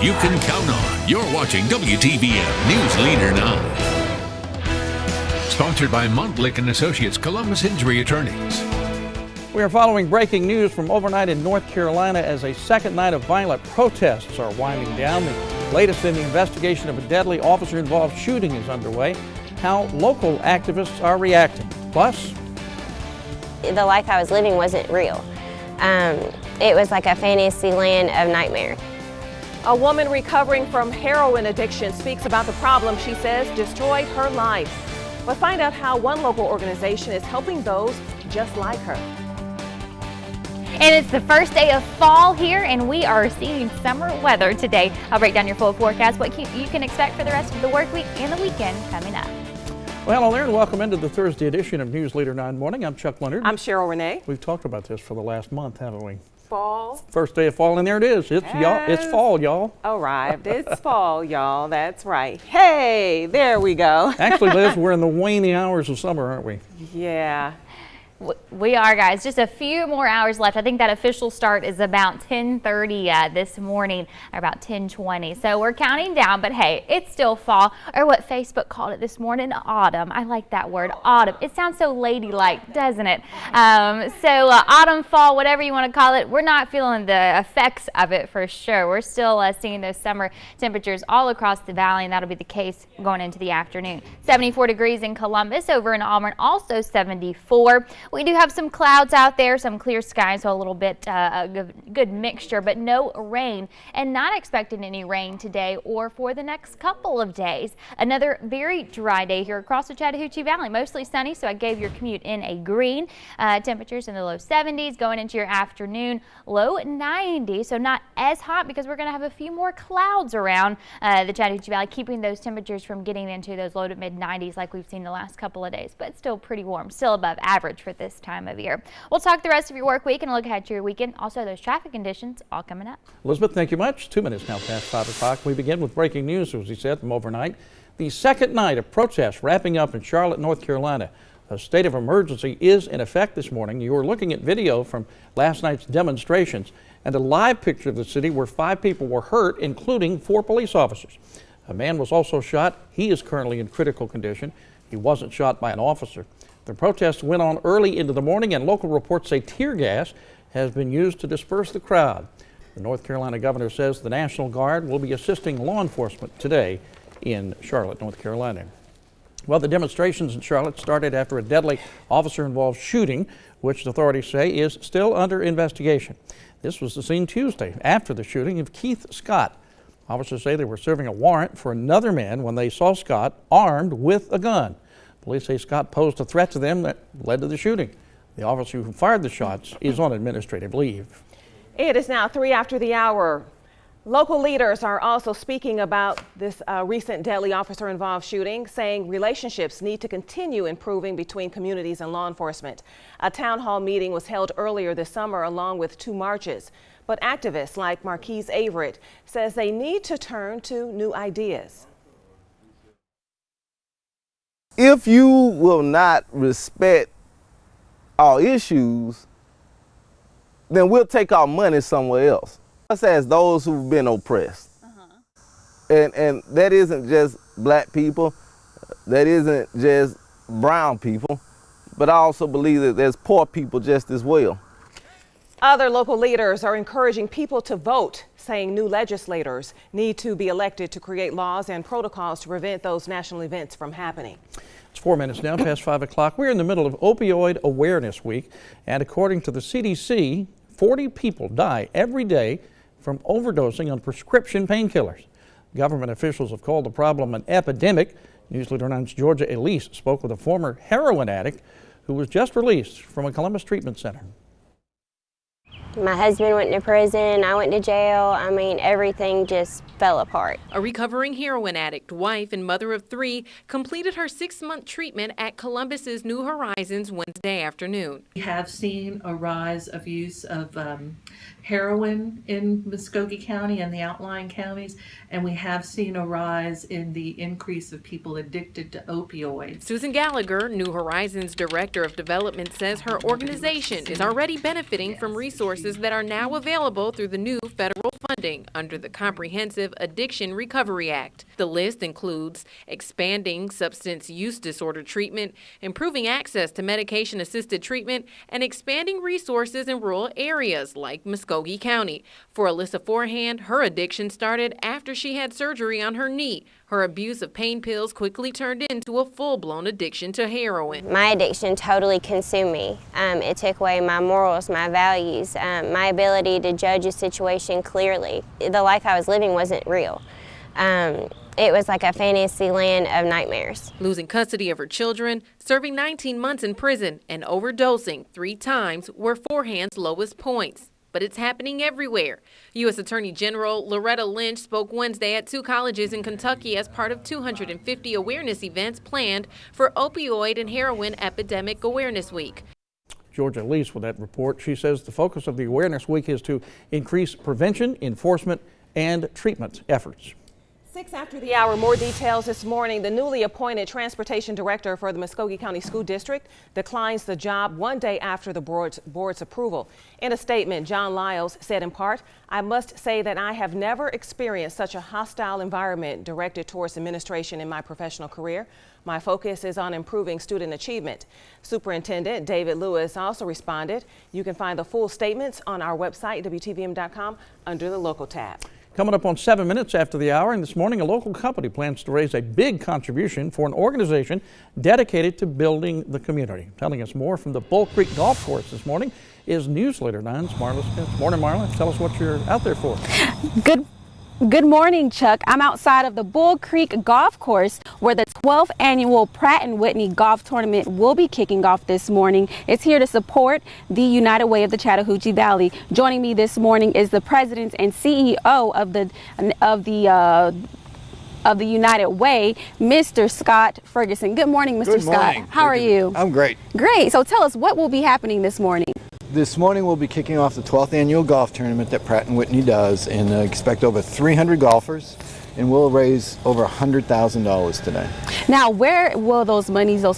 you can count on. You're watching WTVM News Leader 9. Sponsored by Montlick & Associates, Columbus Injury Attorneys. We are following breaking news from overnight in North Carolina as a second night of violent protests are winding down. The latest in the investigation of a deadly officer-involved shooting is underway. How local activists are reacting. Plus, the life I was living wasn't real. It was like a fantasy land of nightmare. A woman recovering from heroin addiction speaks about the problem she says destroyed her life. But find out how one local organization is helping those just like her. And it's the first day of fall here, and we are seeing summer weather today. I'll break down your full forecast, what you can expect for the rest of the work week and the weekend coming up. well, hello there and welcome into the Thursday edition of News Leader 9 Morning. I'm Chuck Leonard. I'm Cheryl Renee. We've talked about this for the last month, haven't we? Fall. First day of fall, and there it is. It's y'all. It's fall, y'all. Arrived. It's fall, y'all. That's right. Hey, there we go. Actually, Liz, we're in the waning hours of summer, aren't we? Yeah. We are, guys. Just a few more hours left. I think that official start is about 10:30 this morning, or about 10:20. So we're counting down, but hey, it's still fall, or what Facebook called it this morning, autumn. I like that word, autumn. It sounds so ladylike, doesn't it? Autumn, fall, whatever you want to call it, we're not feeling the effects of it for sure. We're still seeing those summer temperatures all across the valley, and that'll be the case going into the afternoon. 74 degrees in Columbus, over in Auburn, also 74. We do have some clouds out there, some clear skies, so a little bit a good mixture, but no rain, and not expecting any rain today or for the next couple of days. Another very dry day here across the Chattahoochee Valley, mostly sunny, so I gave your commute in a green. Temperatures in the low 70s going into your afternoon, low 90, so not as hot because we're going to have a few more clouds around the Chattahoochee Valley, keeping those temperatures from getting into those low to mid 90s like we've seen the last couple of days, but still pretty warm, still above average for this time of year. We'll talk the rest of your work week and look ahead to your weekend. Also, those traffic conditions all coming up. Elizabeth, thank you much. 2 minutes now past 5 o'clock. We begin with breaking news, as we said, from overnight. The second night of protests wrapping up in Charlotte, North Carolina. A state of emergency is in effect this morning. You were looking at video from last night's demonstrations and a live picture of the city where 5 people were hurt, including 4 police officers. A man was also shot. He is currently in critical condition. He wasn't shot by an officer. The protests went on early into the morning, and local reports say tear gas has been used to disperse the crowd. The North Carolina governor says the National Guard will be assisting law enforcement today in Charlotte, North Carolina. Well, the demonstrations in Charlotte started after a deadly officer-involved shooting, which the authorities say is still under investigation. This was the scene Tuesday after the shooting of Keith Scott. Officers say they were serving a warrant for another man when they saw Scott armed with a gun. Police say Scott posed a threat to them that led to the shooting. The officer who fired the shots is on administrative leave. It is now 3 after the hour. Local leaders are also speaking about this recent deadly officer-involved shooting, saying relationships need to continue improving between communities and law enforcement. A town hall meeting was held earlier this summer along with 2 marches. But activists like Marquise Averett says they need to turn to new ideas. If you will not respect our issues, then we'll take our money somewhere else. Us as those who've been oppressed. And that isn't just black people, that isn't just brown people, but I also believe that there's poor people just as well. Other local leaders are encouraging people to vote, saying new legislators need to be elected to create laws and protocols to prevent those national events from happening. It's 4 minutes now past 5 o'clock. We're in the middle of Opioid Awareness Week, and according to the CDC, 40 people die every day from overdosing on prescription painkillers. Government officials have called the problem an epidemic. News Leader 9's Georgia Elise spoke with a former heroin addict who was just released from a Columbus treatment center. My husband went to prison, I went to jail. I mean, everything just fell apart. A recovering heroin addict, wife, and mother of 3 completed her 6-month treatment at Columbus's New Horizons Wednesday afternoon. We have seen a rise of use of heroin in Muskogee County and the outlying counties, and we have seen a rise in the increase of people addicted to opioids. Susan Gallagher, New Horizons Director of Development, says her organization is already benefiting from resources that are now available through the new federal funding. funding under the Comprehensive Addiction Recovery Act. The list includes expanding substance use disorder treatment, improving access to medication-assisted treatment, and expanding resources in rural areas like Muskogee County. For Alyssa Forehand, her addiction started after she had surgery on her knee. Her abuse of pain pills quickly turned into a full-blown addiction to heroin. My addiction totally consumed me. It took away my morals, my values, my ability to judge a situation clearly. The life I was living wasn't real. It was like a fantasy land of nightmares. Losing custody of her children, serving 19 months in prison, and overdosing 3 times were Forehand's lowest points. But it's happening everywhere. U.S. Attorney General Loretta Lynch spoke Wednesday at 2 colleges in Kentucky as part of 250 awareness events planned for Opioid and Heroin Epidemic Awareness Week. Georgia Lease with that report. She says the focus of the Awareness Week is to increase prevention, enforcement, and treatment efforts. 6 after the hour, more details this morning. The newly appointed transportation director for the Muskogee County School District declines the job 1 day after the board's approval. In a statement, John Lyles said in part, "I must say that I have never experienced such a hostile environment directed towards administration in my professional career. My focus is on improving student achievement." Superintendent David Lewis also responded. You can find the full statements on our website, WTVM.com, under the local tab. Coming up on 7 minutes after the hour, and this morning a local company plans to raise a big contribution for an organization dedicated to building the community. Telling us more from the Bull Creek Golf Course this morning is News Leader 9's Marla Spence. Morning, Marla. Tell us what you're out there for. Good morning, Chuck. I'm outside of the Bull Creek Golf Course where the 12th annual Pratt & Whitney Golf Tournament will be kicking off this morning. It's here to support the United Way of the Chattahoochee Valley. Joining me this morning is the president and CEO of the United Way, Mr. Scott Ferguson. Good morning, Mr. Scott. How are you? I'm great. Great. So tell us, what will be happening this morning? This morning we'll be kicking off the 12th annual golf tournament that Pratt & Whitney does, and expect over 300 golfers, and we'll raise over $100,000 today. Now, where will those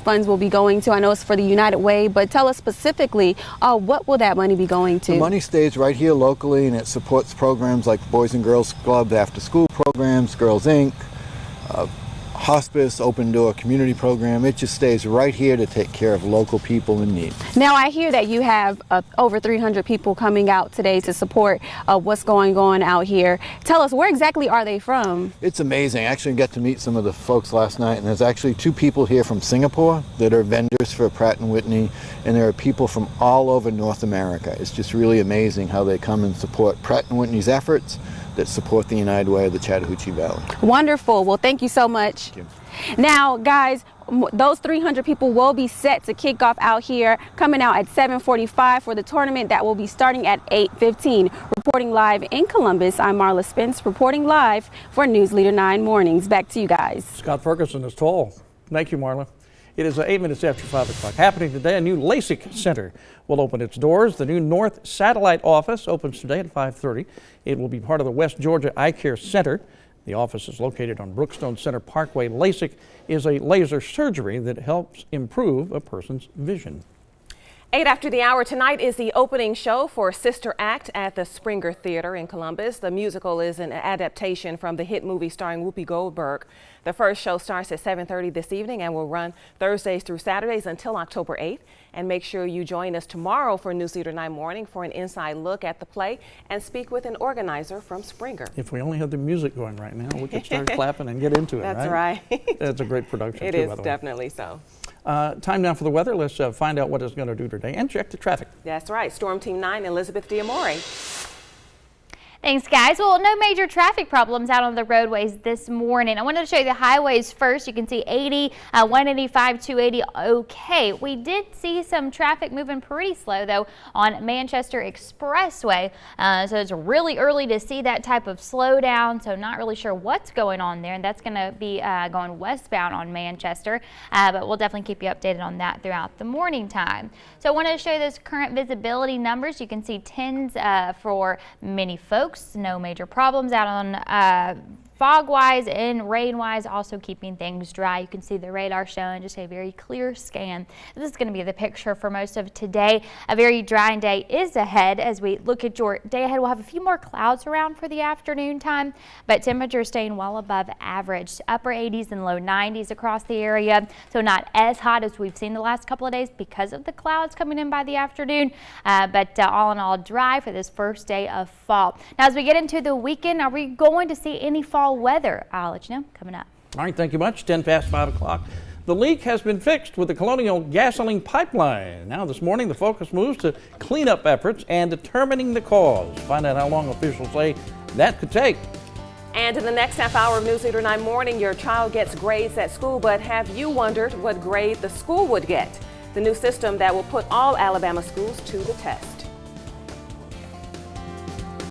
funds will be going to? I know it's for the United Way, but tell us specifically, what will that money be going to? The money stays right here locally, and it supports programs like Boys and Girls Club after-school programs, Girls Inc., hospice, open door community program. It just stays right here to take care of local people in need. Now, I hear that you have over 300 people coming out today to support what's going on out here. Tell us, where exactly are they from? It's amazing. I actually got to meet some of the folks last night, and there's actually 2 people here from Singapore that are vendors for Pratt & Whitney, and there are people from all over North America. It's just really amazing how they come and support Pratt & Whitney's efforts that support the United Way of the Chattahoochee Valley. Wonderful. Well, thank you so much. Thank you. Now, guys, those 300 people will be set to kick off out here, coming out at 7:45 for the tournament that will be starting at 8:15. Reporting live in Columbus, I'm Marla Spence, reporting live for News Leader 9 Mornings. Back to you guys. Scott Ferguson is tall. Thank you, Marla. It is 8 minutes after 5 o'clock. Happening today, a new LASIK Center will open its doors. The new North Satellite Office opens today at 5:30. It will be part of the West Georgia Eye Care Center. The office is located on Brookstone Center Parkway. LASIK is a laser surgery that helps improve a person's vision. 8 after the hour tonight is the opening show for Sister Act at the Springer Theater in Columbus. The musical is an adaptation from the hit movie starring Whoopi Goldberg. The first show starts at 7:30 this evening and will run Thursdays through Saturdays until October 8th. And make sure you join us tomorrow for News Leader 9 Morning for an inside look at the play and speak with an organizer from Springer. If we only had the music going right now, we could start clapping and get into it, That's right. That's a great production, It too, is by the way. definitely so. Time now for the weather. Let's find out what it's going to do today and check the traffic. That's right. Storm Team 9, Elizabeth Diamore. Thanks, guys. Well, no major traffic problems out on the roadways this morning. I wanted to show you the highways first. You can see 80, 185, 280, okay. We did see some traffic moving pretty slow, though, on Manchester Expressway. So it's really early to see that type of slowdown, so not really sure what's going on there. And that's going to be going westbound on Manchester, but we'll definitely keep you updated on that throughout the morning time. So I wanted to show you those current visibility numbers. You can see 10s for many folks. No major problems out on fog-wise and rain-wise, also keeping things dry. You can see the radar showing just a very clear scan. This is going to be the picture for most of today. A very dry day is ahead. As we look at your day ahead, we'll have a few more clouds around for the afternoon time, but temperatures staying well above average. Upper 80s and low 90s across the area, so not as hot as we've seen the last couple of days because of the clouds coming in by the afternoon, but all in all dry for this first day of fall. Now, as we get into the weekend, are we going to see any fall weather? I'll let you know coming up. All right, thank you much. 10 past 5 o'clock. The leak has been fixed with the Colonial gasoline pipeline. Now this morning, the focus moves to cleanup efforts and determining the cause. Find out how long officials say that could take. And in the next half hour of News Leader 9 Morning, your child gets grades at school, but have you wondered what grade the school would get? The new system that will put all Alabama schools to the test.